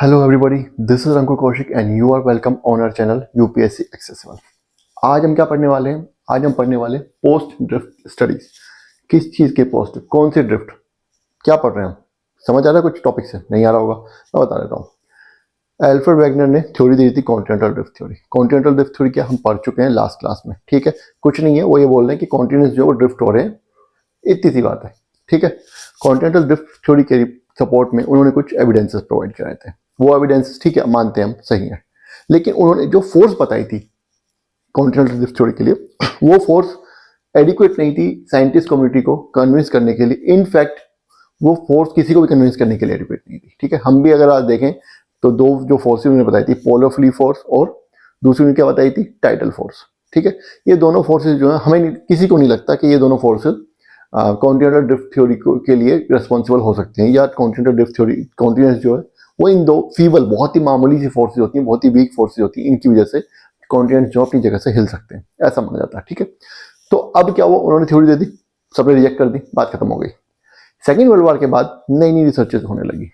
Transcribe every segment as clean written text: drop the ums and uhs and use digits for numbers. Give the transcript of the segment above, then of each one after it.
Hello everybody, this is Ankur Kaushik and you are welcome on our channel UPSC accessible. आज हम क्या पढ़ने वाले हैं? आज हम पढ़ने वाले हैं पोस्ट ड्रिफ्ट स्टडीज। किस चीज़ के पोस्ट, कौन सी ड्रिफ्ट, क्या पढ़ रहे हैं हम? समझ आ रहा है कुछ टॉपिक से? नहीं आ रहा होगा, मैं बता देता हूँ। एल्फ्रेड वैगनर ने थ्योरी दी थी continental drift theory. Continental drift theory क्या हम पढ़ चुके हैं लास्ट क्लास में, ठीक है। कुछ नहीं है, वो ये बोल रहे हैं कि कॉन्टिनेंट्स जो ड्रिफ्ट हो रहे हैं, इतनी सी बात है, ठीक है। कॉन्टिनेंटल ड्रिफ्ट थ्योरी के सपोर्ट में उन्होंने कुछ एविडेंसेस प्रोवाइड कराए थे। वो एविडेंस ठीक है, मानते हैं हम, सही है। लेकिन उन्होंने जो फोर्स बताई थी कॉन्टिनेंटल ड्रिफ्ट थ्योरी के लिए, वो फोर्स एडिक्वेट नहीं थी साइंटिस्ट कम्युनिटी को कन्विंस करने के लिए। इनफैक्ट वो फोर्स किसी को भी कन्विंस करने के लिए एडिक्वेट नहीं थी, ठीक है। हम भी अगर आज देखें तो दो जो फोर्सेज उन्होंने बताई थी, पोलर फ्री फोर्स और दूसरी ने क्या बताई थी, टाइडल फोर्स, ठीक है। ये दोनों फोर्सेज जो है, हमें किसी को नहीं लगता कि ये दोनों फोर्सेज कॉन्टिनेंटल ड्रिफ्ट थ्योरी के लिए रिस्पॉन्सिबल हो सकते हैं, या कॉन्टिनेंटल ड्रिफ्ट थ्योरी कॉन्टिनेंस जो है वो इन दो फीबल, बहुत ही मामूली सी फोर्सेज होती हैं, बहुत ही वीक फोर्सेज होती हैं, इनकी वजह से कॉन्टिनेंट जो अपनी जगह से हिल सकते हैं, ऐसा माना जाता है, ठीक है। तो अब क्या हुआ, उन्होंने थ्योरी दे दी, सबने रिजेक्ट कर दी, बात खत्म हो गई। सेकेंड वर्ल्ड वॉर के बाद नई नई रिसर्चेस होने लगी,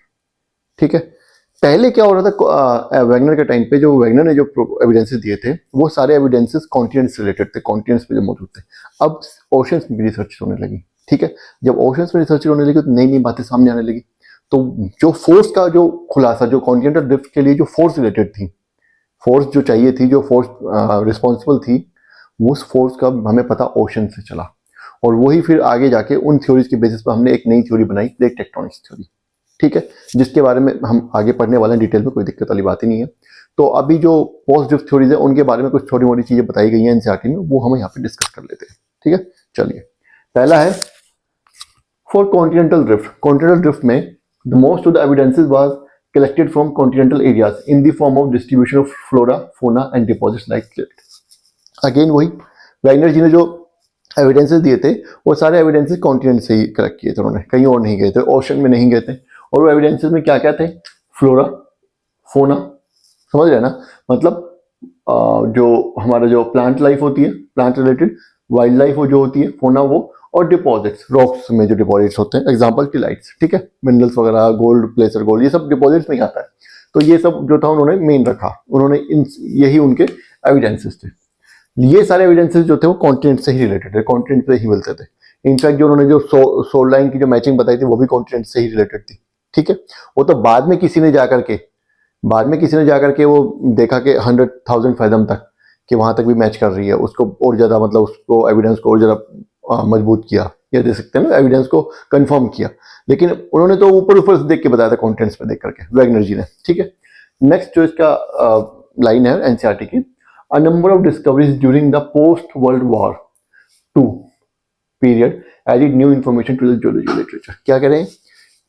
ठीक है। पहले क्या हो रहा था, वैगनर के टाइम पे जो वैगनर ने जो एविडेंसेस दिए थे, वो सारे एविडेंसेस कॉन्टिनेंट्स से रिलेटेड थे, कॉन्टिनेंट्स पे जो मौजूद थे। अब ओशंस में भी रिसर्च होने लगी, ठीक है। जब ओशंस में रिसर्च होने लगी तो नई नई बातें सामने आने लगी। तो जो फोर्स का जो खुलासा, जो कॉन्टिनेंटल ड्रिफ्ट के लिए जो फोर्स रिलेटेड थी, फोर्स जो चाहिए थी, जो फोर्स रिस्पॉन्सिबल थी, उस फोर्स का हमें पता ओशन से चला। और वही फिर आगे जाके उन थ्योरीज के बेसिस पर हमने एक नई थ्योरी बनाई, प्लेट टेक्टोनिक्स थ्योरी, ठीक है, जिसके बारे में हम आगे पढ़ने वाले हैं डिटेल में, कोई दिक्कत वाली बात ही नहीं है। तो अभी जो पोस्ट ड्रिफ्ट थ्योरीज है उनके बारे में कुछ छोटी मोटी चीजें बताई गई हैं एनसीईआरटी में, वो हम यहाँ पे डिस्कस कर लेते हैं, ठीक है। चलिए, पहला है for continental drift. Continental drift में the most of the evidences was collected from continental areas in the form of distribution of flora, fauna and deposits like slate. Again वही वैगनर जी ने जो एविडेंसेस दिए थे, वो सारे एविडेंसेस कॉन्टिनेंट से ही collect किए थे उन्होंने, कहीं और नहीं गए थे, ओशन में नहीं गए थे। और वो एविडेंसेस में क्या क्या थे, फ्लोरा, फोना, समझ रहे हैं ना, मतलब जो हमारा जो प्लांट लाइफ होती है, प्लांट रिलेटेड, वाइल्ड लाइफ वो जो होती है, फोना वो, और डिपॉजिट्स, रॉक्स में जो डिपॉजिट्स होते हैं, एग्जांपल टिलाइट्स, ठीक है, मिनरल्स वगैरह, गोल्ड, प्लेसर गोल्ड, ये सब डिपॉजिट्स में ही आता है। तो ये सब जो था उन्होंने मेन रखा, उन्होंने यही उनके एविडेंसेस थे। ये सारे एविडेंसेस जो थे वो कॉन्टिनेंट से ही रिलेटेड थे, कॉन्टिनेंट से ही मिलते थे। इनफैक्ट जो उन्होंने जो सोल लाइन की जो मैचिंग बताई थी, वो भी कॉन्टिनेंट से ही रिलेटेड थी, ठीक है। वो तो बाद में किसी ने जाकर के वो देखा कि 100,000 फैदम तक, कि वहां तक भी मैच कर रही है, उसको और ज्यादा, मतलब उसको एविडेंस को और ज्यादा मजबूत किया, या दे सकते हैं ना, एविडेंस को कंफर्म किया। लेकिन उन्होंने तो ऊपर ऊपर से देख के बताया था, कॉन्टेंट्स पे देख करके, वैगनर जी ने, ठीक है। नेक्स्ट जो इसका लाइन है एनसीईआरटी की, a number of discoveries during the post world war two period added new information to the geology literature. क्या कह रहे हैं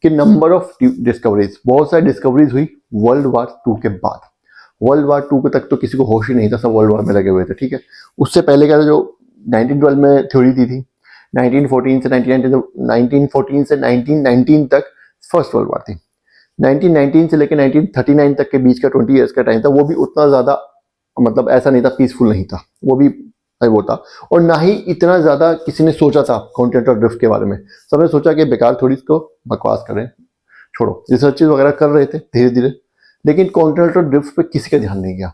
कि नंबर ऑफ डिस्कवरीज, बहुत सारी डिस्कवरीज हुई वर्ल्ड वार 2 के बाद। वर्ल्ड वार 2 तक तो किसी को होश ही नहीं था, सब वर्ल्ड वार में लगे हुए थे, ठीक है। उससे पहले क्या था, जो 1912 में थ्योरी दी थी, 1914 से 1914 से 1919 तक फर्स्ट वर्ल्ड वार थी। 1919 से लेकर 1939 तक के बीच का 20 ईयर्स का टाइम था, वो भी उतना ज्यादा, मतलब ऐसा नहीं था, पीसफुल नहीं था, वो भी वो था। और ना ही इतना ज्यादा किसी ने सोचा था कॉन्टिनेंटल ड्रिफ्ट के बारे में। सबने सोचा कि बेकार थोड़ी इसको बकवास करें, छोड़ो, रिसर्चेज वगैरह कर रहे थे धीरे धीरे, लेकिन कॉन्टिनेंटल ड्रिफ्ट पे किसी का ध्यान नहीं गया।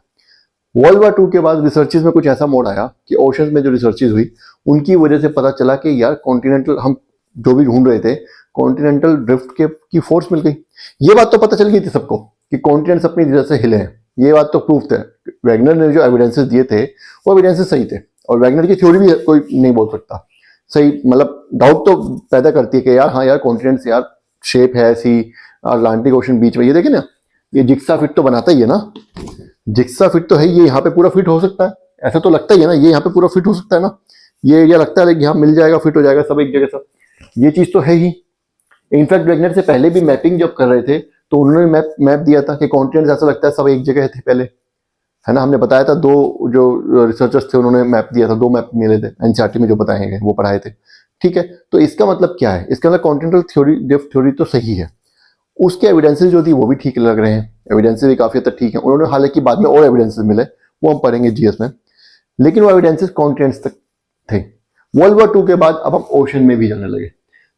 वर्ल्ड वार 2 के बाद रिसर्चेज में कुछ ऐसा मोड़ आया कि ओशंस में जो रिसर्चेज हुई, उनकी वजह से पता चला कि यार कॉन्टिनेंटल, हम जो भी ढूंढ रहे थे, कॉन्टिनेंटल ड्रिफ्ट के की फोर्स मिल गई। ये बात तो पता चल गई थी सबको कि कॉन्टिनेंट्स अपनी वजह से हिले हैं, ये बात तो प्रूफ थे। वैगनर ने जो एविडेंसेस दिए थे वो एविडेंसेस सही थे, और वैगनर की थ्योरी भी कोई नहीं बोल सकता सही, मतलब डाउट तो पैदा करती है कि यार हाँ यार, कॉन्टिनेंट्स यार शेप है ऐसी, अटलांटिक ओशन बीच में, ये देखे ना, ये जिक्सा फिट तो बनाता ही है ना, जिक्सा फिट तो है, ये यहाँ पे पूरा फिट हो सकता है, ऐसा तो लगता ही है ना, ये यहाँ पे पूरा फिट हो सकता है ना, ये एरिया लगता है यहाँ मिल जाएगा, फिट हो जाएगा सब एक जगह, सब ये चीज तो है ही। इनफैक्ट वैगनर से पहले भी मैपिंग जब कर रहे थे तो उन्होंने मैप दिया था कि कॉन्टिनेंट्स ऐसा लगता है सब एक जगह थे पहले, है ना, हमने बताया था। दो जो रिसर्चर्स थे उन्होंने मैप दिया था, 2 मैप मिले थे एनसीईआरटी में जो बताए गए, वो पढ़ाए थे, ठीक है। तो इसका मतलब क्या है, इसका मतलब कॉन्टिनेंटल थ्योरी, ड्रिफ्ट थ्योरी तो सही है, उसके एविडेंसेस जो थी वो भी ठीक लग रहे हैं, एविडेंसेस भी काफी हद तक ठीक है। उन्होंने हालांकि बाद में और एविडेंसेस मिले, वो हम पढ़ेंगे जीएस में, लेकिन वो एविडेंसेस कॉन्टिनेंट्स तक थे। वर्ल्ड वॉर 2 के बाद अब हम ओशन में भी जाने लगे।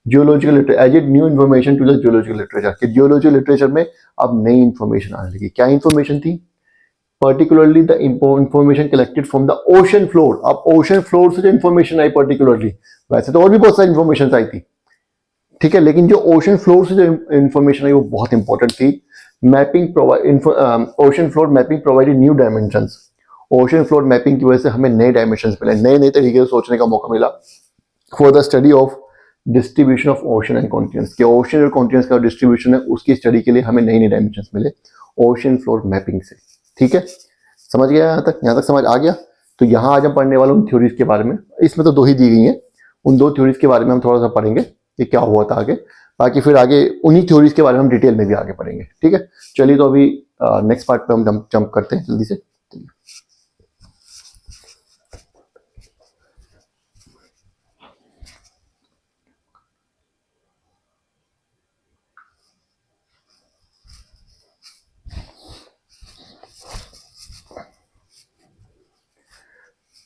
Geological literature as a new information to the geological literature, कि जियोलॉजिकल लिटरेचर में अब नई इन्फॉर्मेशन आने लगी। क्या इन्फॉर्मेशन थी? Particularly the information collected from the ocean floor. अब ओशन फ्लोर से जो इन्फॉर्मेशन आई पर्टिकुलरली, वैसे तो और भी बहुत सारी इन्फॉर्मेशन आई थी, ठीक है, लेकिन जो ओशन फ्लोर से जो इन्फॉर्मेशन आई वो बहुत इंपॉर्टेंट थी। Mapping ocean floor mapping provided new dimensions. Ocean floor mapping की वजह से हमें नए डायमेंशंस मिले, नए नए तरीके से सोचने का मौका मिला for the study of distribution of ocean and continents, के ओशन और कॉन्टिनेंट्स का डिस्ट्रीब्यूशन है उसकी स्टडी के लिए हमें नई नई डायमेंशंस मिले ओशन फ्लोर मैपिंग से। ठीक है, समझ गया? यहाँ तक समझ आ गया? तो यहाँ आज हम पढ़ने वाले उन थ्योरीज के बारे में, इसमें तो दो ही दी गई हैं, उन दो थ्योरीज के बारे में हम थोड़ा सा पढ़ेंगे कि क्या हुआ था आगे, बाकी फिर आगे उन्हीं थ्योरीज के बारे में हम डिटेल में भी आगे पढ़ेंगे। ठीक है, चलिए तो अभी नेक्स्ट पार्ट पे हम जंप करते हैं जल्दी से।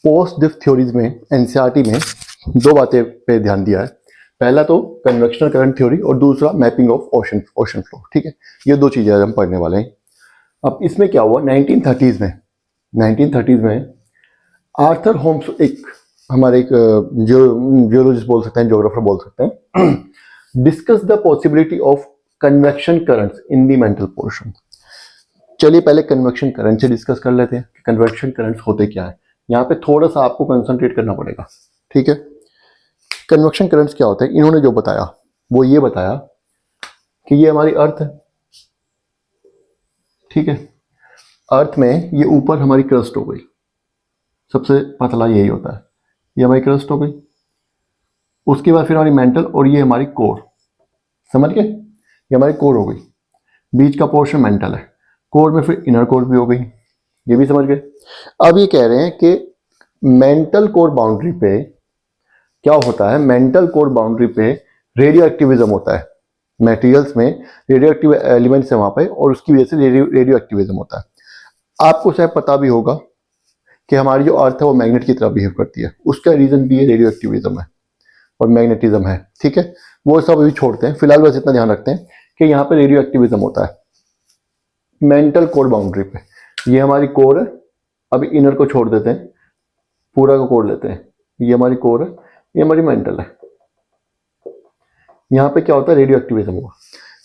पोस्ट डिफ थ्योरीज में एनसीईआरटी में दो बातें पे ध्यान दिया है। पहला तो कन्वेक्शनल करंट थ्योरी और दूसरा मैपिंग ऑफ ओशन फ्लो। ठीक है, ये दो चीजें हम पढ़ने वाले हैं। अब इसमें क्या हुआ, 1930s में आर्थर होम्स, एक हमारे एक जियोलॉजिस्ट बोल सकते हैं, ज्योग्राफर बोल सकते हैं, discuss the possibility of convection currents in the mantle portion. चलिए पहले कन्वेक्शन करंट से डिस्कस कर लेते हैं कि कन्वेक्शन करंट्स होते क्या है। यहाँ पे थोड़ा सा आपको कंसंट्रेट करना पड़ेगा। ठीक है, कन्वेक्शन करंट्स क्या होते हैं? इन्होंने जो बताया वो ये बताया कि ये हमारी अर्थ है। ठीक है, अर्थ में ये ऊपर हमारी क्रस्ट हो गई, सबसे पतला यही होता है, ये हमारी क्रस्ट हो गई। उसके बाद फिर हमारी मेंटल और ये हमारी कोर, समझ गए? ये हमारी कोर हो गई, बीच का पोर्शन मेंटल है, कोर में फिर इनर कोर भी हो गई, ये भी समझ गए। अब ये कह रहे हैं कि मेंटल कोर बाउंड्री पे क्या होता है, मेंटल कोर बाउंड्री पे रेडियो एक्टिविज्म होता है, मटेरियल्स में रेडियो एक्टिव एलिमेंट्स है वहां पे और उसकी वजह से रेडियो एक्टिविज्म होता है। आपको शायद पता भी होगा कि हमारी जो अर्थ है वो मैग्नेट की तरह बिहेव करती है, उसका रीजन भी है रेडियो एक्टिविज्म है और मैग्नेटिज्म है। ठीक है, वो सब अभी छोड़ते हैं, फिलहाल बस इतना ध्यान रखते हैं कि यहाँ पे रेडियो एक्टिविज्म होता है मेंटल कोर बाउंड्री पे। ये हमारी कोर है, अभी इनर को छोड़ देते हैं, पूरा को कोर लेते हैं, ये हमारी कोर है, ये हमारी मेंटल है। यहाँ पे क्या होता है, रेडियो एक्टिविज्म हुआ।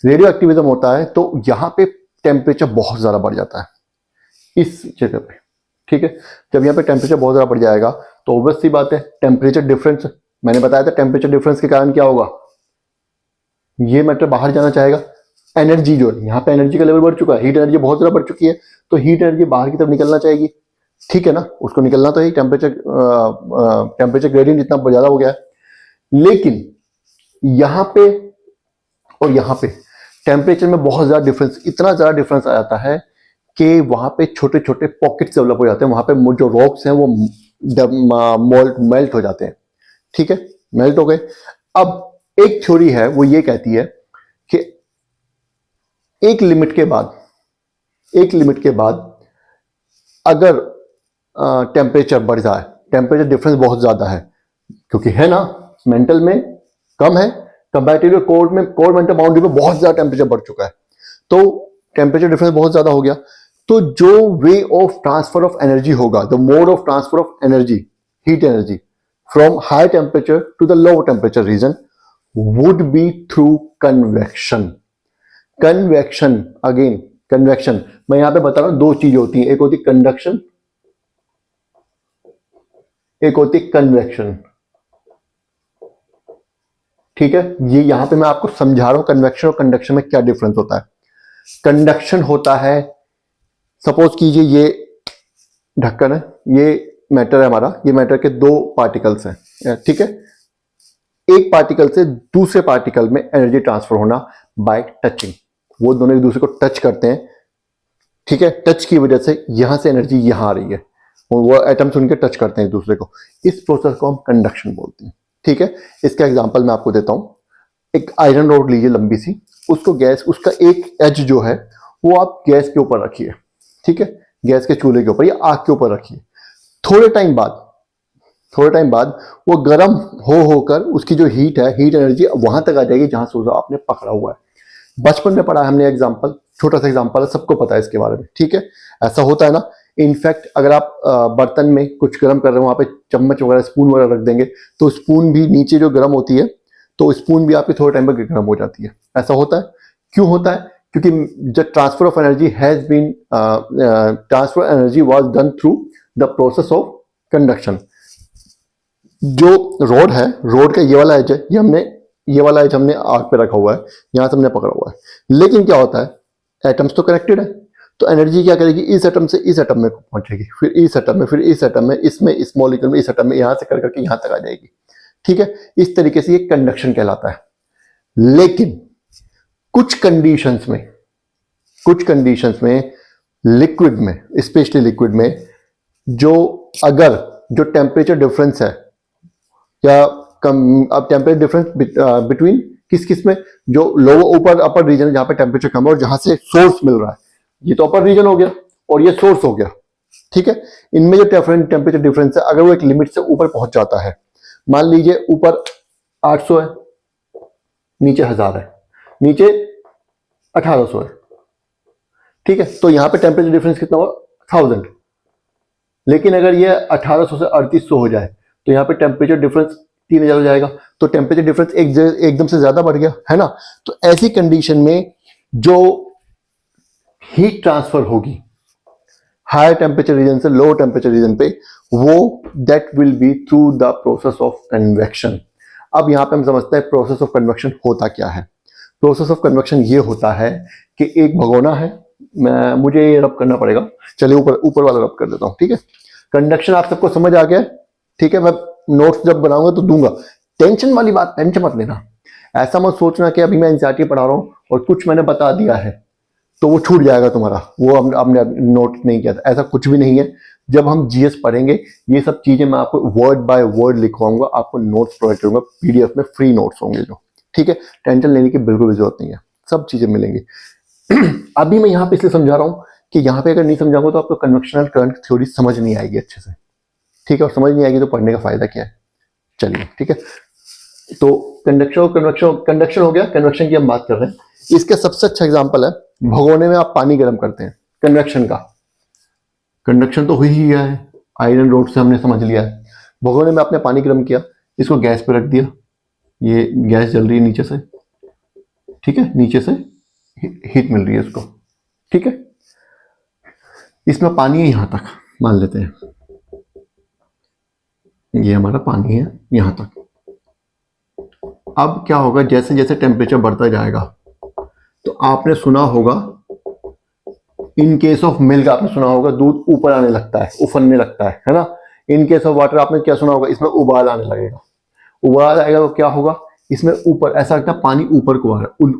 रेडियो एक्टिविज्म होता है तो यहाँ पे टेम्परेचर बहुत ज्यादा बढ़ जाता है इस जगह पे। ठीक है, जब यहाँ पे टेम्परेचर बहुत ज्यादा बढ़ जाएगा तो ऑब्वियस सी बात है टेम्परेचर डिफरेंस, मैंने बताया था टेम्परेचर डिफरेंस के कारण क्या होगा, ये मैटर बाहर जाना चाहेगा। एनर्जी जो है यहाँ पे एनर्जी का लेवल बढ़ चुका है, हीट एनर्जी बहुत ज्यादा बढ़ चुकी है, तो हीट एनर्जी बाहर की तरफ निकलना चाहेगी। ठीक है ना, उसको निकलना तो है, टेम्परेचर ग्रेडियंट इतना ज्यादा हो गया है। लेकिन यहाँ पे और यहाँ पे टेम्परेचर में बहुत ज्यादा डिफरेंस, इतना ज्यादा डिफरेंस आ जाता है कि वहां पे छोटे छोटे पॉकेट्स डेवलप हो जाते हैं, वहां पे जो रॉक्स हैं वो मेल्ट हो जाते हैं। ठीक है, मेल्ट हो गए। अब एक थ्योरी है वो ये कहती है कि एक लिमिट के बाद अगर टेम्परेचर बढ़ जाए, टेम्परेचर डिफरेंस बहुत ज्यादा है क्योंकि है ना, मेंटल में कम है कंपैरेटिवली कोर मेंटल बाउंड्री पे बहुत ज्यादा टेम्परेचर बढ़ चुका है, तो टेम्परेचर डिफरेंस बहुत ज्यादा हो गया। तो जो way of transfer of energy होगा, the mode of transfer of energy, heat energy from high temperature to the low temperature region would be through convection. Convection, again convection, मैं यहां पे बता रहा हूं दो चीजें होती हैं, एक होती कंडक्शन, एक होती कन्वेक्शन। ठीक है, ये यहां पे मैं आपको समझा रहा हूं कन्वेक्शन और कंडक्शन में क्या डिफरेंस होता है। कंडक्शन होता है, सपोज कीजिए ये ढक्कन है, ये मैटर है हमारा, ये मैटर के दो पार्टिकल्स हैं। ठीक है, एक पार्टिकल से दूसरे पार्टिकल में एनर्जी ट्रांसफर होना बाय टचिंग, वो दोनों एक दूसरे को टच करते हैं। ठीक है, टच की वजह से यहां से एनर्जी यहां आ रही है और वो एटम्स उनके टच करते हैं एक दूसरे को, इस प्रोसेस को हम कंडक्शन बोलते हैं। ठीक है, इसका एग्जांपल मैं आपको देता हूं। एक आयरन रॉड लीजिए लंबी सी, उसको गैस, उसका एक एज जो है वो आप गैस के ऊपर रखिए। ठीक है, गैस के चूल्हे के ऊपर या आग के ऊपर रखिए। थोड़े टाइम बाद थोड़े टाइम बाद वो गर्म हो होकर उसकी जो हीट है, हीट एनर्जी वहां तक आ जाएगी जहां सोजा आपने पकड़ा हुआ है। बचपन में पढ़ा है हमने एग्जाम्पल, छोटा सा एग्जाम्पल है, सबको पता है इसके बारे में, ठीक है। ऐसा होता है ना। इनफैक्ट अगर आप बर्तन में कुछ गर्म कर रहे हो, वहां पे चम्मच वगैरह स्पून वगैरह रख देंगे तो स्पून भी नीचे जो गर्म होती है तो स्पून भी आपकी थोड़े टाइम में गर्म हो जाती है। ऐसा होता है। क्यों होता है? क्योंकि जो transfer of energy has been transfer energy was done through the process of conduction. जो रोड है, रोड का ये वाला एज है, ये वाला एज हमने आग पे रखा हुआ है, यहां से हमने पकड़ा हुआ है। लेकिन क्या होता है, एटम्स तो कनेक्टेड है, तो एनर्जी क्या करेगी, इस एटम से इस एटम में पहुंचेगी, फिर इस एटम में, फिर इस एटम में, इसमें, इस मॉलिक्यूल में, इस एटम में, यहां से कर करके यहां तक आ जाएगी। ठीक है, इस तरीके से ये कंडक्शन कहलाता है। लेकिन कुछ कंडीशंस में, लिक्विड में, स्पेशली लिक्विड में, जो अगर जो टेम्परेचर डिफरेंस है या कम, अब टेम्परेचर डिफरेंस बिटवीन किस किस में, जो लोअर ऊपर अपर रीजन है जहां पे टेम्परेचर कम है और जहां से सोर्स मिल रहा है, ये तो अपर रीजन हो गया और ये सोर्स हो गया, ठीक है। इनमें जो टेम्परेचर डिफरेंस है अगर वो एक लिमिट से ऊपर पहुंच जाता है, मान लीजिए ऊपर 800 है, नीचे 1000 है, नीचे 1800 है, ठीक है, तो यहां पे टेम्परेचर डिफरेंस कितना हुआ, 1000। लेकिन अगर ये 1800 से 3800 हो जाए तो यहाँ पे टेम्परेचर डिफरेंस 3000 हो जाएगा, तो टेम्परेचर डिफरेंस एकदम से ज्यादा बढ़ गया, है ना। तो ऐसी कंडीशन में जो हीट ट्रांसफर होगी हायर टेम्परेचर रीजन से लोअर टेम्परेचर रीजन पे, वो that will be through the process of convection. अब यहाँ पे हम समझते हैं प्रोसेस ऑफ कन्वेक्शन होता क्या है। प्रोसेस ऑफ कन्वेक्शन ये होता है कि एक भगोना है, मुझे ये रब करना पड़ेगा, चलिए ऊपर वाला रब कर देता हूँ, ठीक है। कंडक्शन आप सबको समझ आ गया, ठीक है। मैं नोट्स जब बनाऊंगा तो दूंगा, टेंशन वाली बात टेंशन मत लेना। ऐसा मत सोचना कि अभी मैं एनसीईआरटी पढ़ा रहा हूँ और कुछ मैंने बता दिया है तो वो छूट जाएगा तुम्हारा, वो हमने नोट नहीं किया था, ऐसा कुछ भी नहीं है। जब हम जीएस पढ़ेंगे ये सब चीजें मैं आपको वर्ड बाय वर्ड लिखवाऊंगा, आपको नोट्स प्रोवाइड करूंगा, पीडीएफ में फ्री नोट्स होंगे जो, ठीक है। टेंशन लेने की बिल्कुल भी जरूरत नहीं है, सब चीजें मिलेंगी। अभी मैं यहाँ पे इसलिए समझा रहा हूँ कि यहाँ पे अगर नहीं समझाऊंगा तो आपको कन्वेक्शनल करंट थ्योरी समझ नहीं आएगी अच्छे से, ठीक है। और समझ नहीं आएगी तो पढ़ने का फायदा क्या है। चलिए, ठीक है। तो कंडक्शन हो गया, कन्वेक्शन की हम बात कर रहे हैं। इसका सबसे अच्छा एग्जांपल है, भगोने में आप पानी गर्म करते हैं, कन्वेक्शन का। कंडक्शन तो हुई ही गया है, आयरन रोड से हमने समझ लिया है। भगोने में आपने पानी गर्म किया, इसको गैस पे रख दिया, ये गैस जल रही है नीचे से, ठीक है, नीचे से हीट मिल रही है इसको, ठीक है। इसमें पानी है यहां तक, मान लेते हैं ये हमारा पानी है यहां तक। अब क्या होगा, जैसे जैसे टेम्परेचर बढ़ता जाएगा, तो आपने सुना होगा, इन केस ऑफ मिल्क आपने सुना होगा दूध ऊपर आने लगता है, उफनने लगता है ना। इन केस ऑफ वाटर आपने क्या सुना होगा, इसमें उबाल आने लगेगा। उबाल आएगा तो क्या होगा, इसमें ऊपर ऐसा लगता है पानी ऊपर को आ रहा है,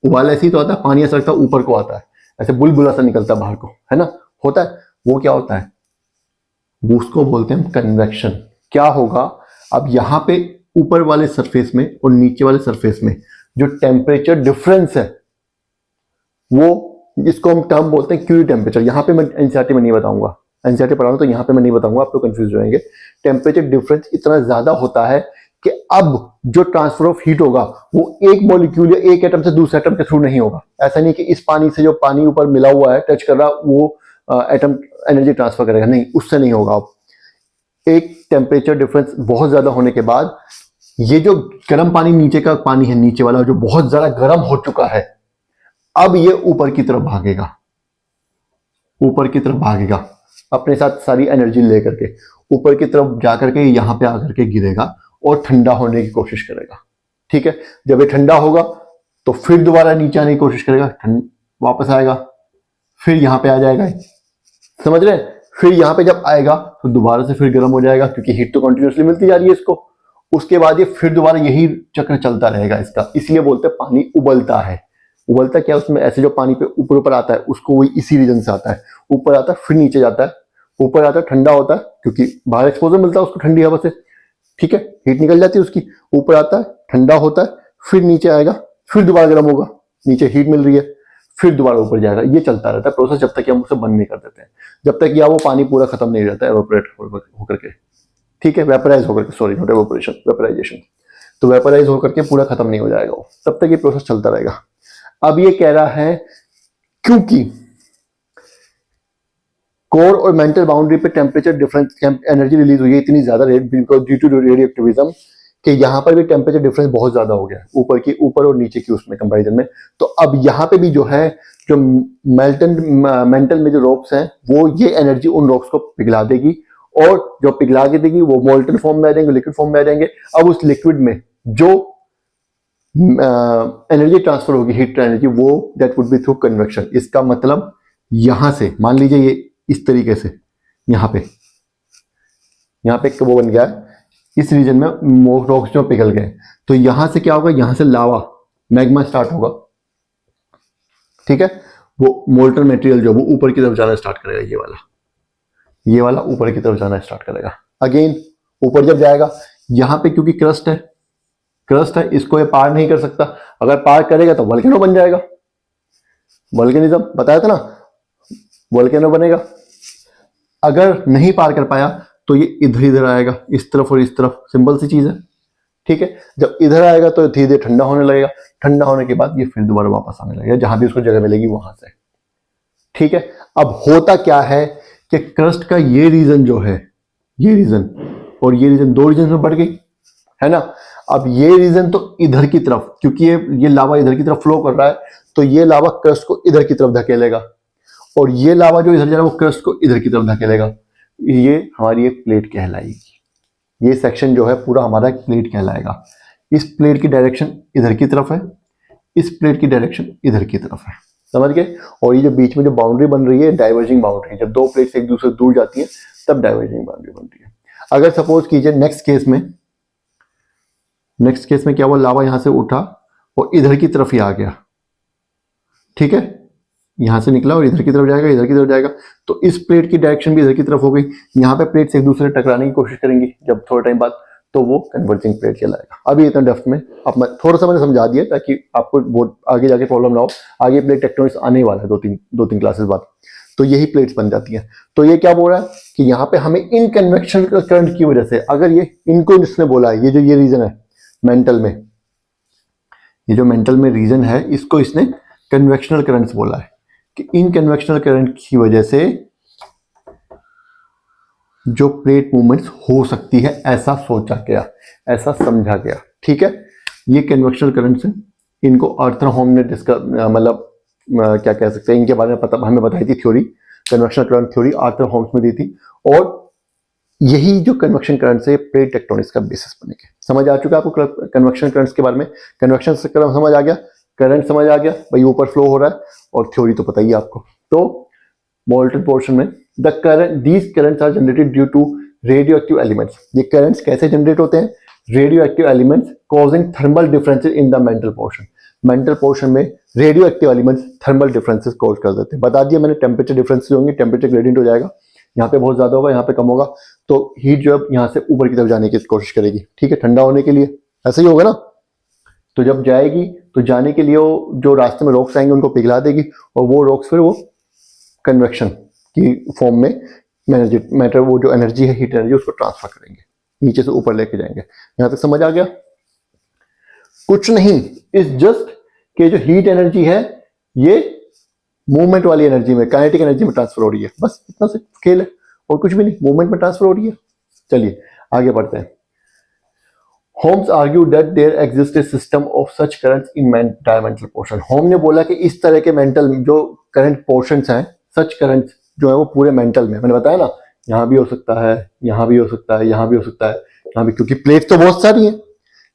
उबाल ऐसे ही तो आता है, पानी ऐसा लगता है ऊपर को आता है, ऐसे बुलबुला सा निकलता है बाहर को, है ना, होता है। वो क्या होता है, उसको बोलते हैं कन्वेक्शन। क्या होगा, अब यहां पे ऊपर वाले सरफेस में और नीचे वाले सरफेस में जो टेम्परेचर डिफरेंस है, वो इसको हम टर्म बोलते हैं क्यूरी टेम्परेचर। यहां पे मैं एनसीईआरटी में नहीं बताऊंगा, एनसीईआरटी पढ़ा रहा हूं तो यहां पे मैं नहीं बताऊंगा, आप तो कंफ्यूज हो जाएंगे। टेम्परेचर डिफरेंस इतना ज्यादा होता है कि अब जो ट्रांसफर ऑफ हीट होगा वो एक मॉलिक्यूल या एक एटम से दूसरे एटम के थ्रू नहीं होगा। ऐसा नहीं कि इस पानी से जो पानी ऊपर मिला हुआ है टच कर रहा, वो एटम एनर्जी ट्रांसफर करेगा, नहीं, उससे नहीं होगा। अब एक टेम्परेचर डिफरेंस बहुत ज्यादा होने के बाद ये जो गर्म पानी नीचे का पानी है, नीचे वाला जो बहुत ज्यादा गर्म हो चुका है, अब ये ऊपर की तरफ भागेगा, ऊपर की तरफ भागेगा अपने साथ सारी एनर्जी लेकर के, ऊपर की तरफ जाकर के यहां पे आकर के गिरेगा और ठंडा होने की कोशिश करेगा, ठीक है। जब ये ठंडा होगा तो फिर दोबारा नीचे आने की कोशिश करेगा, वापस आएगा, फिर यहां पे आ जाएगा, समझ रहे हैं। फिर यहां पे जब आएगा तो दोबारा से फिर गर्म हो जाएगा, क्योंकि हीट तो कंटिन्यूसली मिलती जा रही है इसको। उसके बाद ये फिर दोबारा यही चक्र चलता रहेगा इसका, इसलिए बोलते हैं पानी उबलता है। उबलता क्या है, उसमें ऐसे जो पानी पे ऊपर ऊपर आता है उसको वही इसी रीजन से आता है, ऊपर आता है फिर नीचे जाता है, ऊपर आता है ठंडा होता है क्योंकि बाहर एक्सपोजर मिलता है उसको ठंडी हवा से, ठीक है, हीट निकल जाती है उसकी, ऊपर आता है ठंडा होता है, फिर नीचे आएगा, फिर दोबारा गर्म होगा, नीचे हीट मिल रही है, फिर दोबारा ऊपर जाएगा। ये चलता रहता है प्रोसेस जब तक कि हम उसे बंद नहीं कर देते हैं, जब तक या वो पानी पूरा खत्म नहीं रहता है एवापोरेट होकर के। ठीक है, वेपराइज होकर के, सॉरी नॉट एवापोरेशन, वेपराइजेशन। तो वेपराइज होकर के पूरा खत्म नहीं हो जाएगा वो, तब तक ये प्रोसेस चलता रहेगा। अब ये कह रहा है क्योंकि कोर और मेंटल बाउंड्री पे टेम्परेचर डिफरेंस, एनर्जी रिलीज हुई है इतनी ज्यादा ड्यू टू रेडियो एक्टिविज्म, कि यहाँ पर भी टेम्परेचर डिफरेंस बहुत ज्यादा हो गया ऊपर और नीचे की उसमें कंपैरिजन में। तो अब यहाँ पे भी जो है, जो मेंटल में जो रॉक्स हैं वो ये एनर्जी उन रॉक्स को पिघला देगी, और जो पिघला के देगी वो मोल्टन फॉर्म में आ जाएंगे, लिक्विड फॉर्म में आ जाएंगे। अब उस लिक्विड में जो एनर्जी ट्रांसफर होगी, हीट एनर्जी, वो that would be through convection. इसका मतलब यहां से मान लीजिए ये इस तरीके से यहाँ पे वो बन गया है, इस रीजन में रॉक्स जो पिघल गए, तो यहां से क्या होगा, यहां से लावा मैग्मा स्टार्ट होगा, ठीक है। वो मोल्टन मटेरियल जो वो ऊपर की तरफ जाना स्टार्ट करेगा, ये वाला ऊपर की तरफ जाना स्टार्ट करेगा। अगेन ऊपर जब जाएगा, यहां पे क्योंकि क्रस्ट है, इसको ये पार नहीं कर सकता। अगर पार करेगा तो वोल्केनो बन जाएगा, वोल्केनिज्म बताया था ना, वोल्केनो बनेगा। अगर नहीं पार कर पाया तो ये इधर आएगा, इस तरफ और इस तरफ, सिंपल सी चीज है, ठीक है। जब इधर आएगा तो धीरे धीरे ठंडा होने लगेगा, ठंडा होने के बाद ये फिर दोबारा वापस आने लगेगा, जहां भी उसको जगह मिलेगी वहां से, ठीक है। अब होता क्या है कि क्रस्ट का ये रीजन जो है, ये रीजन और ये रीजन, दो रीजन में बढ़ गई है ना। अब ये रीजन तो इधर की तरफ, क्योंकि ये लावा इधर की तरफ फ्लो कर रहा है, तो ये लावा क्रस्ट को इधर की तरफ धकेलेगा, और ये लावा जो इधर जा रहा है वो क्रस्ट को इधर की तरफ धकेलेगा। ये हमारी एक प्लेट कहलाएगी, ये सेक्शन जो है पूरा हमारा एक प्लेट कहलाएगा। इस प्लेट की डायरेक्शन इधर की तरफ है, इस प्लेट की डायरेक्शन इधर की तरफ है, समझ गए। और ये जो बीच में जो बाउंड्री बन रही है, डाइवर्जिंग बाउंड्री, जब दो प्लेट्स एक दूसरे से दूर जाती हैं तब डाइवर्जिंग बाउंड्री बनती है। अगर सपोज कीजिए नेक्स्ट केस में क्या हुआ, लावा यहां से उठा और इधर की तरफ ही आ गया, ठीक है, यहां से निकला और इधर की तरफ जाएगा, तो इस प्लेट की डायरेक्शन भी इधर की तरफ हो गई। यहाँ पे प्लेट्स एक दूसरे से टकराने की कोशिश करेंगी जब थोड़ा टाइम बाद, तो वो कन्वर्जिंग प्लेट कहलाएगा। अभी इतना डेप्थ में अब मैं थोड़ा सा मैंने समझा दिया ताकि आपको बहुत आगे जाके प्रॉब्लम ना हो। आगे प्लेट टेक्टोनिक्स आने वाला है दो तीन क्लासेस बाद, तो यही प्लेट्स बन जाती हैं। तो ये क्या बोल रहा है कि यहाँ पे हमें इन कन्वेक्शन करंट की वजह से, अगर ये इनको इसने बोला है, ये जो ये रीजन है मेंटल में, ये जो मेंटल में रीजन है, इसको इसने कन्वेक्शनल करंट्स बोला है, कि इन कन्वेक्शनल करंट की वजह से जो प्लेट मूवमेंट्स हो सकती है, ऐसा सोचा गया, ऐसा समझा गया, ठीक है। ये कन्वेक्शनल करंट्स हैं, इनको आर्थर होम ने डिस्कस, मतलब क्या कह सकते हैं, इनके बारे में पता हमें बताई थी theory, convectional current theory Arthur Holmes में दी थी, और यही जो कन्वेक्शन करंट से प्लेट टेक्टोनिक्स का बेसिस बनेगा। समझ आ चुका है आपको कन्वेक्शन करंट्स के बारे में, कन्वेक्शन से समझ आ गया, करंट समझ आ गया, भाई ऊपर फ्लो हो रहा है, और थ्योरी तो पता ही है आपको। तो मोल्टन पोर्शन में these currents are generated due to radioactive elements. ये करंट्स कैसे जनरेट होते हैं, radioactive elements causing thermal differences in the mantle portion. Mantle portion में radioactive elements thermal differences cause कर देते हैं। बता दिया मैंने, टेम्परेचर डिफरेंसेस होंगे, टेम्परेचर ग्रेडियंट हो जाएगा, यहाँ पे बहुत ज्यादा होगा, यहाँ पे कम होगा, तो हीट जो है यहाँ से ऊपर की तरफ जाने की कोशिश करेगी, ठीक है, ठंडा होने के लिए, ऐसा ही होगा ना। तो जब जाएगी तो जाने के लिए वो जो रास्ते में रॉक्स आएंगे उनको पिघला देगी, और वो रॉक्स फिर वो कन्वेक्शन की फॉर्म में मैटर, वो जो एनर्जी है, हीट एनर्जी, उसको ट्रांसफर करेंगे, नीचे से ऊपर लेके जाएंगे। यहां तक समझ आ गया? कुछ नहीं, इस जस्ट के जो हीट एनर्जी है ये मूवमेंट वाली एनर्जी में, काइनेटिक एनर्जी में ट्रांसफर हो रही है, बस इतना से खेल है, और कुछ भी नहीं, मूवमेंट में ट्रांसफर हो रही है। चलिए आगे बढ़ते हैं। Holmes argue that there exist a system of such currents in the mantle portion. होम ने बोला कि इस तरह के मेंटल जो करंट पोर्शंस हैं, सच करंट्स जो है वो पूरे मेंटल में, मैंने बताया ना, यहाँ भी हो सकता है, यहाँ भी हो सकता है, यहाँ भी हो सकता है, यहाँ भी, क्योंकि प्लेट्स तो बहुत सारी हैं,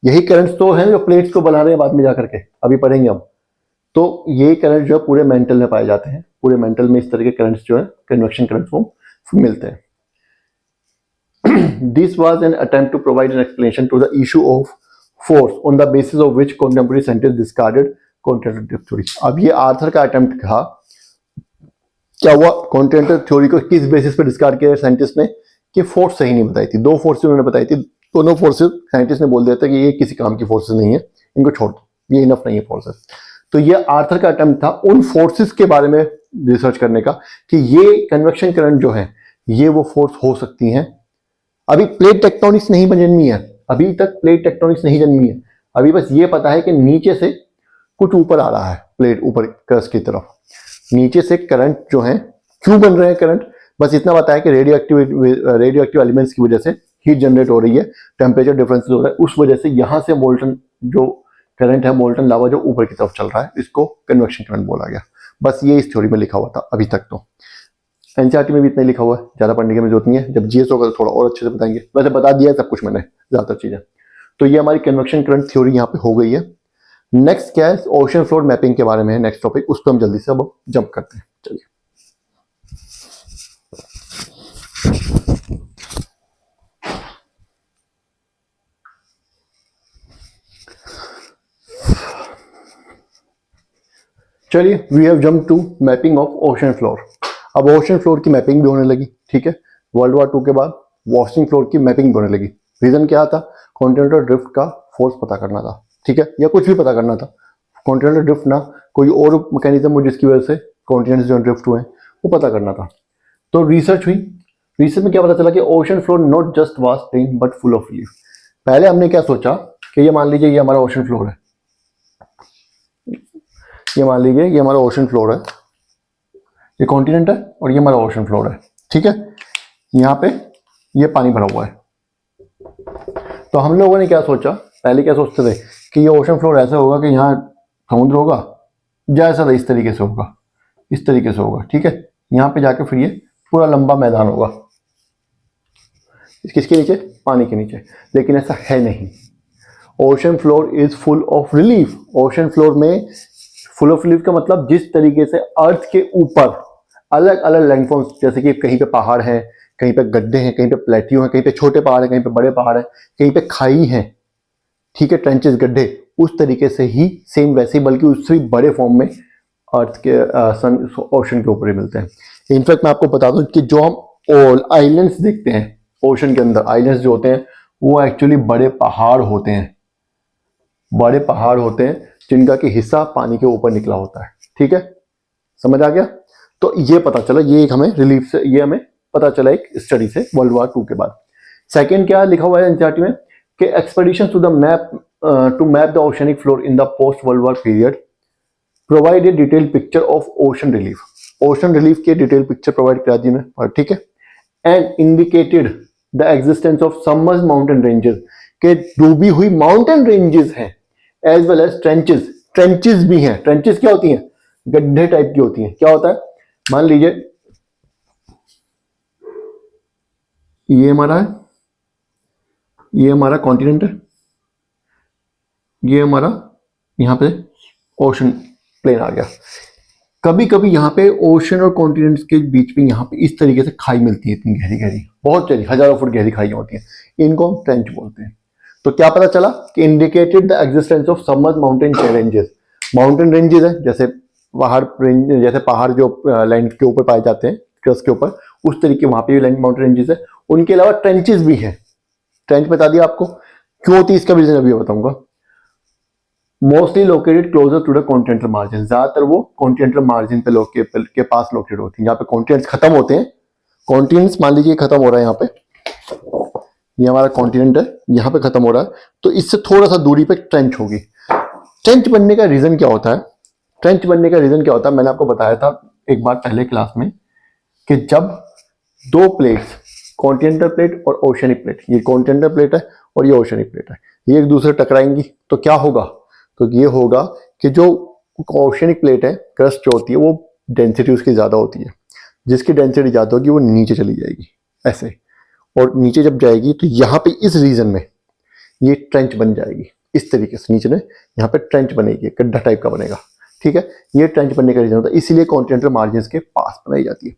यही करंट्स तो हैं जो प्लेट्स को बना रहे हैं बाद में जाकर के, अभी पढ़ेंगे हम। तो ये करंट जो है पूरे मेंटल में पाए जाते हैं, पूरे मेंटल में इस तरह के करंट्स जो है कन्वेक्शन करंट्स वो मिलते हैं। This was an attempt to provide an explanation to the issue of force on the basis of which contemporary scientists discarded continental drift theory. अब ये आर्थर का अटेम्प्ट था, क्या हुआ, कॉन्टिनेंटल थ्योरी को किस बेसिस पे डिस्कार्ड किया साइंटिस्ट ने, कि फोर्स सही नहीं बताई थी, दो फोर्सेस उन्होंने बताई थी, दोनों फोर्सेस साइंटिस्ट ने बोल दिया था कि ये किसी काम की फोर्सेस नहीं है, इनको छोड़ दो, ये इनफ नहीं है फोर्सेस। तो ये आर्थर का अटेम्प्ट था उन फोर्सेस के बारे में रिसर्च करने का, कि ये कन्वेक्शन करंट जो है ये वो फोर्स हो सकती हैं अभी प्लेट टेक्टोनिक्स नहीं जन्मी है, अभी तक प्लेट टेक्टोनिक्स नहीं जन्मी है। अभी बस ये पता है कि नीचे से कुछ ऊपर आ रहा है, प्लेट ऊपर क्रस्ट की तरफ, नीचे से करंट जो है, क्यों बन रहे हैं करंट, बस इतना पता है कि रेडियो एक्टिव एलिमेंट्स की वजह से हीट जनरेट हो रही है, टेम्परेचर डिफरेंस हो रहा है, उस वजह से यहां से मोल्टन जो करंट है, मोल्टन लावा जो ऊपर की तरफ चल रहा है, इसको कन्वेक्शन करंट बोला गया। बस ये इस थ्योरी में लिखा हुआ था अभी तक। तो एनसीईआरटी में भी इतना ही लिखा हुआ है, ज्यादा पढ़ने की हमें जरूरत नहीं है, जब जीएस होगा तो थोड़ा और अच्छे से बताएंगे, वैसे बता दिया है सब कुछ मैंने, ज्यादातर चीजें। तो ये हमारी कन्वेक्शन करंट थ्योरी यहाँ पे हो गई है। नेक्स्ट क्या है, ओशन फ्लोर मैपिंग के बारे में है नेक्स्ट टॉपिक, उस पर हम जल्दी से अब जंप करते हैं। चलिए, चलिए we have jump to mapping of ocean floor. अब ओशन फ्लोर की मैपिंग भी होने लगी, ठीक है। वर्ल्ड वॉर 2 के बाद वॉशिंग फ्लोर की मैपिंग भी होने लगी। रीजन क्या था, कॉन्टिनेंटल ड्रिफ्ट का फोर्स पता करना था, ठीक है, या कुछ भी पता करना था। कॉन्टिनेंटल ड्रिफ्ट ना कोई और मैकेनिज्म हो जिसकी वजह से कॉन्टिनेंट्स जो ड्रिफ्ट हुए वो पता करना था। तो रिसर्च हुई, रिसर्च में क्या पता चला कि ocean floor not just vast plain but full of relief. पहले हमने क्या सोचा कि ये मान लीजिए ये हमारा ओशन फ्लोर है, ये मान लीजिए ये हमारा ओशन फ्लोर है, ये कॉन्टिनेंट है और ये हमारा ओशन फ्लोर है, ठीक है। यहाँ पे ये पानी भरा हुआ है। तो हम लोगों ने क्या सोचा, पहले क्या सोचते थे कि ये ओशन फ्लोर ऐसा होगा कि यहाँ समुद्र होगा, जैसा था इस तरीके से होगा, इस तरीके से होगा, ठीक है। यहाँ पे जाके फिर ये पूरा लंबा मैदान होगा, किसके नीचे, पानी के नीचे। लेकिन ऐसा है नहीं, ocean floor is full of relief. Ocean floor में फुल ऑफ रिलीफ का मतलब जिस तरीके से अर्थ के ऊपर अलग अलग लैंडफॉर्म्स, जैसे कि कहीं पे पहाड़ हैं, कहीं पे गड्ढे हैं, कहीं पे प्लेट्यू हैं, कहीं पे छोटे पहाड़ हैं, कहीं पे बड़े पहाड़ हैं, कहीं पे खाई हैं, ठीक है, ट्रेंचेस, गड्ढे, उस तरीके से ही सेम वैसे ही, बल्कि उससे बड़े फॉर्म में अर्थ के सन ओशन के ऊपर ही मिलते हैं। इनफैक्ट मैं आपको बता दूं कि जो हम आइलैंड्स देखते हैं ओशन के अंदर, आइलैंड्स जो होते हैं वो एक्चुअली बड़े पहाड़ होते हैं, बड़े पहाड़ होते हैं जिनका कि हिस्सा पानी के ऊपर निकला होता है, ठीक है, समझ आ गया। तो ये पता चला, ये एक हमें रिलीफ से, ये हमें पता चला एक स्टडी से वर्ल्ड वॉर 2 के बाद। सेकंड क्या लिखा हुआ है एनसीईआरटी में कि expedition to the map to map the oceanic floor in the post world war period provide a detailed picture of ocean relief. Ocean relief की डिटेल पिक्चर प्रोवाइड करा दी मैं, ठीक है। And indicated the existence of submerged mountain ranges, के डूबी हुई mountain ranges हैं, as well as trenches, trenches भी हैं। ट्रेंचेस क्या होती हैं, गड्ढे टाइप की होती हैं। क्या होता है, मान लीजिए ये हमारा है, ये हमारा कॉन्टिनेंट है, ये हमारा यहाँ पे ओशन प्लेन आ गया। कभी कभी यहाँ पे ओशन और कॉन्टिनेंट्स के बीच में यहाँ पे इस तरीके से खाई मिलती है, इतनी गहरी गहरी, बहुत गहरी, हजारों फुट गहरी खाई होती हैं, इनको हम ट्रेंच बोलते हैं। तो क्या पता चला कि indicated the existence of submerged mountain ranges. Mountain ranges है जैसे पहाड़ रेंज, जैसे पहाड़ जो लैंड के ऊपर पाए जाते हैं, क्रस्ट के ऊपर, उस तरीके वहां पे लैंड माउंटेन रेंजेस है। उनके अलावा ट्रेंचेस भी हैं। ट्रेंच बता दिया आपको, क्यों होती है इसका रीजन अभी बताऊंगा। Mostly located closer to the continental margin, ज्यादातर वो कॉन्टिनेंटल मार्जिन पे के पास लोकेटेड होती है, जहाँ पे कॉन्टिनेंट्स खत्म होते हैं। कॉन्टिनेंट्स मान लीजिए खत्म हो रहा है यहाँ पे, ये हमारा कॉन्टिनेंट है, यहाँ पे खत्म हो रहा है, तो इससे थोड़ा सा दूरी पे ट्रेंच होगी। ट्रेंच बनने का रीजन क्या होता है, ट्रेंच बनने का रीजन क्या होता है, मैंने आपको बताया था एक बार पहले क्लास में कि जब दो प्लेट्स, कॉन्टिनेंटल प्लेट और ओशनिक प्लेट, ये कॉन्टिनेंटल प्लेट है और ये ओशनिक प्लेट है, ये एक दूसरे टकराएंगी तो क्या होगा, तो ये होगा कि जो ओशनिक प्लेट है, क्रस्ट जो होती है वो डेंसिटी उसकी ज़्यादा होती है, जिसकी डेंसिटी ज़्यादा होगी वो नीचे चली जाएगी ऐसे, और नीचे जब जाएगी तो यहाँ पे इस रीजन में ये ट्रेंच बन जाएगी इस तरीके से, नीचे में यहाँ पे ट्रेंच बनेगी, गड्ढा टाइप का बनेगा, ठीक है। ये ट्रेंच बनने का रीजन होता है, इसीलिए कॉन्टिनेंटल मार्जिन के पास बनाई जाती है।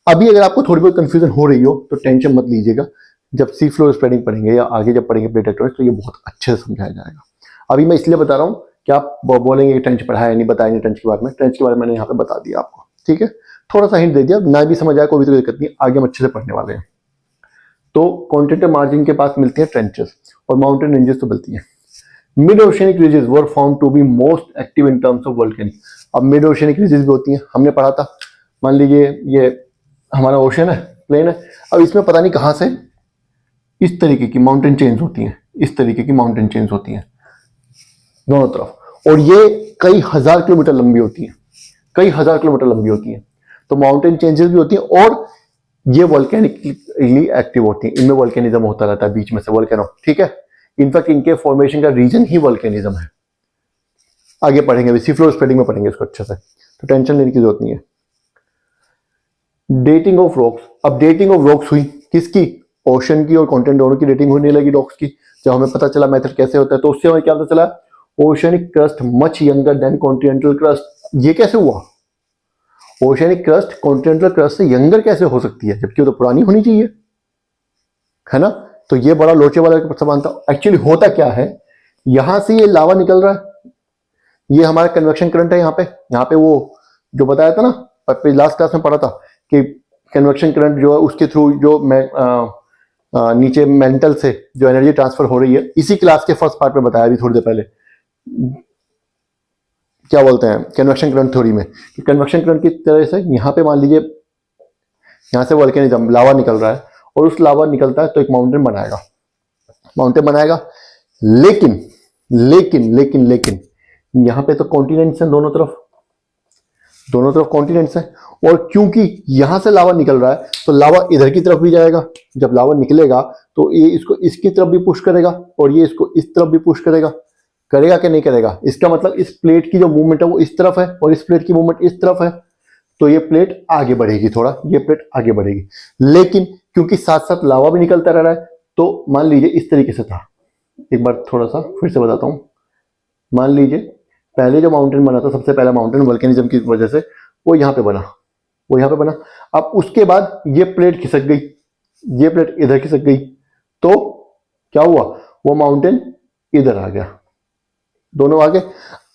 अभी अगर आपको थोड़ी बहुत कंफ्यूजन हो रही हो तो टेंशन मत लीजिएगा, जब सी फ्लोर स्प्रेडिंग पढ़ेंगे या आगे जब पढ़ेंगे प्लेट टेक्टोनिक्स तो ये बहुत अच्छे से समझाया जाएगा। अभी मैं इसलिए बता रहा हूँ कि आप बोलेंगे कि ट्रेंच पढ़ाया नहीं, बताएंगे ट्रेंच के बारे में, ट्रेंच के बारे में मैंने यहाँ पे बता दिया आपको, ठीक है। थोड़ा सा हिंट दे दिया, ना भी समझ आया कोई भी तो दिक्कत नहीं, आगे हम अच्छे से पढ़ने वाले हैं। तो कॉन्टिनेंटल मार्जिन के पास मिलती है ट्रेंचेस और माउंटेन रेंजेस तो मिलती है। Mid oceanic ridges were found to be most active in terms of volcanic. अब मिड ओशनिक रीजेस भी होती हैं, हमने पढ़ा था। मान लीजिए ये हमारा ओशन है, प्लेन है, अब इसमें पता नहीं कहाँ से इस तरीके की माउंटेन चेन्स होती हैं, इस तरीके की माउंटेन चेन्स होती हैं दोनों तरफ, और ये कई हजार किलोमीटर लंबी होती हैं, कई हजार किलोमीटर लंबी होती हैं। तो माउंटेन चेंजेस भी होती हैं और ये वोल्केनिकली एक्टिव होती हैं, इनमें वोल्केनिज्म होता रहता है बीच में से वोल्केनो, ठीक है। इनफैक्ट इनके फॉर्मेशन का रीजन ही वोल्केनिज्म है। आगे पढ़ेंगे, अभी सी फ्लोर स्प्रेडिंग में पढ़ेंगे इसको अच्छे से, तो टेंशन लेने की जरूरत नहीं है। डेटिंग ऑफ रॉक्स, अब डेटिंग ऑफ रॉक्स हुई किसकी, ओशन की और कॉन्टिनेंट दोनों की डेटिंग होने लगी रॉक्स की। जब हमें पता चला मेथड कैसे होता है, तो उससे हमें क्या पता चला, oceanic crust much younger than continental crust. ये कैसे हुआ, ओशनिक क्रस्ट कॉन्टिनेंटल क्रस्ट से यंगर कैसे हो सकती है, जबकि वो तो पुरानी होनी चाहिए, है ना। तो ये बड़ा लोचे वाला सवाल था। एक्चुअली होता क्या है, यहां से ये लावा निकल रहा है, ये हमारा कन्वेक्शन करंट है। यहाँ पे वो जो बताया था ना, लास्ट क्लास में पढ़ा था कि कन्वेक्शन करंट जो है उसके थ्रू जो नीचे मेंटल से जो एनर्जी ट्रांसफर हो रही है, इसी क्लास के फर्स्ट पार्ट में बताया अभी थोड़ी देर पहले, क्या बोलते हैं कन्वेक्शन करंट थ्योरी में, कि कन्वेक्शन करंट की तरह से यहाँ पे मान लीजिए यहाँ से वोल्केनिज्म लावा निकल रहा है और उस लावा निकलता है तो एक माउंटेन बनाएगा, माउंटेन बनाएगा। लेकिन लेकिन लेकिन लेकिन यहाँ पे तो कॉन्टिनेंट्स हैं दोनों तरफ, दोनों तरफ कॉन्टिनेंट्स हैं, और क्योंकि यहां से लावा निकल रहा है तो लावा इधर की तरफ भी जाएगा। जब लावा निकलेगा तो ये इसको इसकी तरफ भी पुश करेगा और ये इसको इस तरफ भी पुश करेगा, करेगा कि नहीं करेगा। इसका मतलब इस प्लेट की जो मूवमेंट है वो इस तरफ है और इस प्लेट की मूवमेंट इस तरफ है, तो ये प्लेट आगे बढ़ेगी, थोड़ा ये प्लेट आगे बढ़ेगी। लेकिन क्योंकि साथ साथ लावा भी निकलता रह रहा है, तो मान लीजिए इस तरीके से था, एक बार थोड़ा सा फिर से बताता हूं। मान लीजिए पहले जो माउंटेन बना था, सबसे पहला माउंटेन वोल्केनिज्म की वजह से वो यहाँ पे बना, वो यहाँ पे बना। अब उसके बाद ये प्लेट खिसक गई, ये प्लेट इधर खिसक गई, तो क्या हुआ, वो माउंटेन इधर आ गया, दोनों आ गए।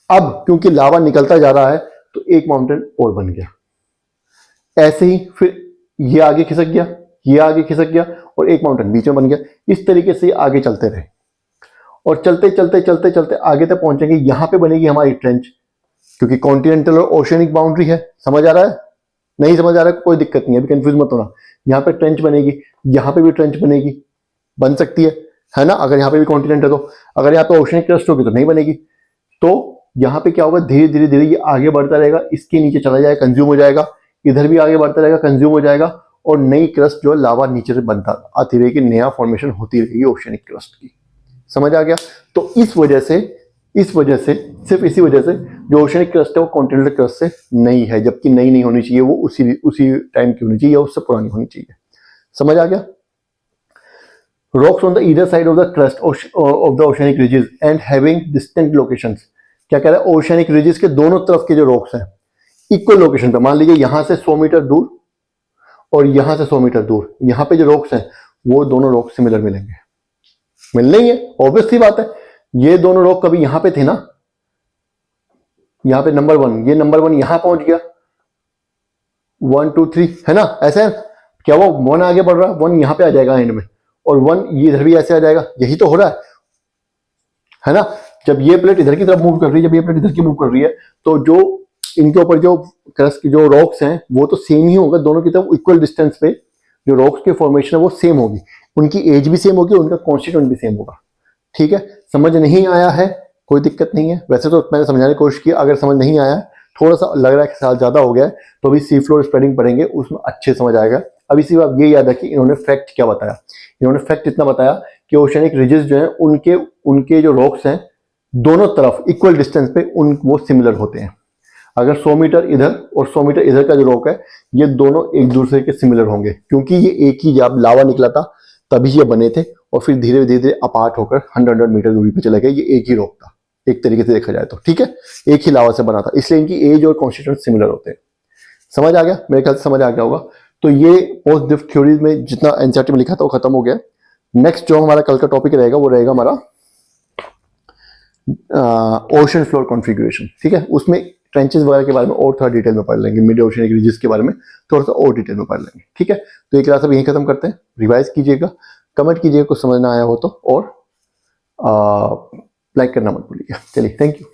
अब क्योंकि लावा निकलता जा रहा है तो एक माउंटेन और बन गया। ऐसे ही फिर ये आगे खिसक गया, ये आगे खिसक गया और एक माउंटेन बीच में बन गया। इस तरीके से आगे चलते रहे और चलते चलते चलते चलते आगे तक पहुंचेंगे। यहां पे बनेगी हमारी ट्रेंच, क्योंकि कॉन्टिनेंटल और ओशियनिक बाउंड्री है। समझ आ रहा है, नहीं समझ आ रहा है कोई दिक्कत नहीं है, अभी कंफ्यूज मत होना। यहाँ पे ट्रेंच बनेगी, यहाँ पे भी ट्रेंच बनेगी, बन सकती है ना, अगर यहाँ पे भी कॉन्टिनेंट है तो। अगर यहाँ पे ओशियनिक क्रस्ट होगी तो नहीं बनेगी। तो यहाँ पे क्या होगा, धीरे धीरे धीरे ये आगे बढ़ता रहेगा, इसके नीचे चला जाएगा, कंज्यूम हो जाएगा, इधर भी आगे बढ़ता रहेगा, कंज्यूम हो जाएगा, और नई क्रस्ट जो है लावा नीचे से बनता आती रहेगी, नया फॉर्मेशन होती रहेगी ओशियनिक क्रस्ट की। समझ आ गया। तो इस वजह से सिर्फ इसी वजह से जो ओशियनिक क्रस्ट है वो कॉन्टिनेंटल क्रस्ट से नई है, जबकि नई नहीं होनी चाहिए, वो उसी टाइम की होनी चाहिए, उससे पुरानी होनी चाहिए। समझ आ गया। Rocks on the either side of the crust of the oceanic ridges and having distant locations. क्या कह रहा है, ओशियनिक रिजेस के दोनों तरफ के जो रॉक्स हैं इक्वल लोकेशन पे, मान लीजिए यहां से 100 मीटर दूर और यहां से 100 मीटर दूर, यहां पे जो रॉक्स हैं वो दोनों रॉक्स सिमिलर मिलेंगे, मिलने ही है, ऑब्वियस सी बात है। ये दोनों रॉक कभी यहां पे थे ना, यहां पे नंबर 1, ये नंबर 1 यहां पहुंच गया, 1 2 3 है ना, ऐसे है। क्या वो 1 आगे बढ़ रहा है, 1 यहां पे आ जाएगा एंड में, और 1 ये इधर भी ऐसे आ जाएगा, यही तो हो रहा है ना। जब ये प्लेट इधर की तरफ मूव कर रही है, जब ये प्लेट इधर की मूव कर रही है, तो जो इनके ऊपर जो क्रस्ट की जो रॉक्स हैं वो तो सेम ही होगा, दोनों की तरफ इक्वल डिस्टेंस पे जो रॉक्स की फॉर्मेशन है वो सेम होगी, उनकी एज भी सेम होगी, उनका कॉन्स्टिट्यूएंट भी सेम होगा। ठीक है, समझ नहीं आया है कोई दिक्कत नहीं है, वैसे तो मैंने समझाने की कोशिश की। अगर समझ नहीं आया, थोड़ा सा लग रहा है कि साल ज्यादा हो गया है, तो अभी सी फ्लोर स्प्रेडिंग पढ़ेंगे, उसमें अच्छे समझ आएगा। अभी सिर्फ आप ये याद रखिए इन्होंने फैक्ट क्या बताया। इन्होंने फैक्ट इतना बताया कि ओशियनिक रिजेस जो है उनके जो रॉक्स हैं दोनों तरफ इक्वल डिस्टेंस पे वो सिमिलर होते हैं। अगर 100 मीटर इधर और 100 मीटर इधर का जो रॉक है, ये दोनों एक दूसरे के सिमिलर होंगे, क्योंकि ये एक ही जब लावा निकला था तभी ये बने थे, और फिर धीरे धीरे अपार्ट होकर 100 मीटर दूरी पे चले गए। ये एक ही रॉक था एक तरीके से देखा जाए तो, ठीक है, एक ही लावा से बना था, इसलिए इनकी एज और कॉन्स्टिट्यूएंट सिमिलर होते हैं। समझ आ गया, मेरे ख्याल से समझ आ गया होगा। तो ये पोस्ट ड्रिफ्ट थ्योरी में जितना एनसीईआरटी में लिखा था वो खत्म हो गया। नेक्स्ट जो हमारा कल का टॉपिक रहेगा वो रहेगा हमारा ओशन फ्लोर कॉन्फ़िगरेशन। ठीक है, उसमें ट्रेंचेस वगैरह के बारे में और थोड़ा डिटेल में पढ़ लेंगे, मिड ओशियनिक रिजेस के बारे में थोड़ा सा और डिटेल में पढ़ लेंगे। ठीक है, तो ये क्लास अब यहीं खत्म करते हैं। रिवाइज कीजिएगा, कमेंट कीजिएगा कुछ समझ ना आया हो तो, और लाइक करना मत भूलिएगा। चलिए, थैंक यू।